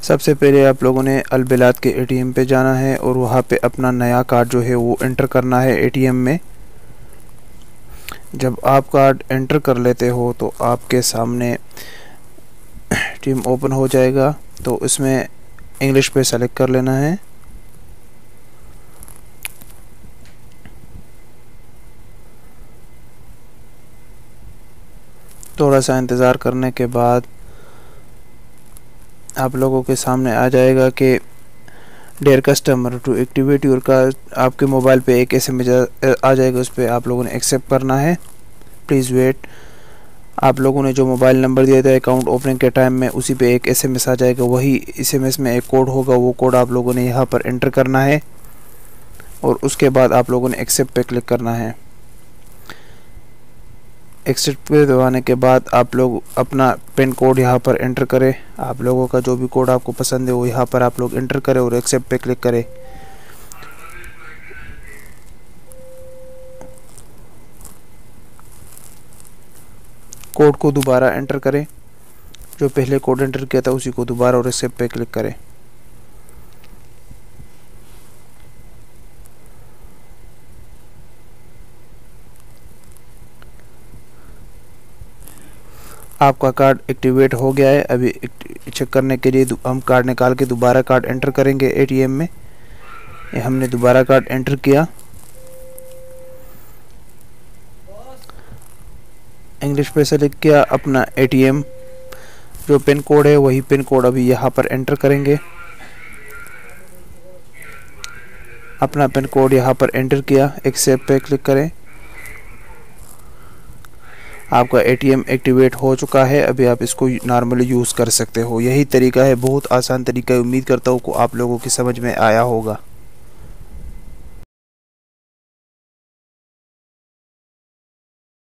सबसे पहले आप लोगों ने अलबिलाद के एटीएम पे जाना है और वहाँ पे अपना नया कार्ड जो है वो एंटर करना है एटीएम में। जब आप कार्ड एंटर कर लेते हो तो आपके सामने एटीएम ओपन हो जाएगा। तो इसमें इंग्लिश पे सेलेक्ट कर लेना है। थोड़ा सा इंतज़ार करने के बाद आप लोगों के सामने आ जाएगा कि dear customer to activate your card, आपके मोबाइल पे एक SMS आ जाएगा, उस पर आप लोगों ने एक्सेप्ट करना है। Please wait. आप लोगों ने जो मोबाइल नंबर दिया था अकाउंट ओपनिंग के टाइम में, उसी पे एक SMS आ जाएगा। वही SMS में एक कोड होगा, वो कोड आप लोगों ने यहाँ पर एंटर करना है और उसके बाद आप लोगों ने एक्सेप्ट पे क्लिक करना है। एक्सेप्ट पे दबाने के बाद आप लोग अपना पिन कोड यहाँ पर एंटर करें। आप लोगों का जो भी कोड आपको पसंद है वो यहाँ पर आप लोग एंटर करें और एक्सेप्ट पे क्लिक करें। कोड को दोबारा एंटर करें, जो पहले कोड एंटर किया था उसी को दोबारा और एक्सेप्ट पे क्लिक करें। आपका कार्ड एक्टिवेट हो गया है। अभी चेक करने के लिए हम कार्ड निकाल के दोबारा कार्ड एंटर करेंगे एटीएम में। ये हमने दोबारा कार्ड एंटर किया। इंग्लिश पे सेलेक्ट किया। अपना एटीएम जो पिन कोड है वही पिन कोड अभी यहाँ पर एंटर करेंगे। अपना पिन कोड यहाँ पर एंटर किया, एक्सेप्ट पे क्लिक करें। आपका एटीएम एक्टिवेट हो चुका है। अभी आप इसको नॉर्मली यूज़ कर सकते हो। यही तरीका है, बहुत आसान तरीका है। उम्मीद करता हूँ कि आप लोगों की समझ में आया होगा।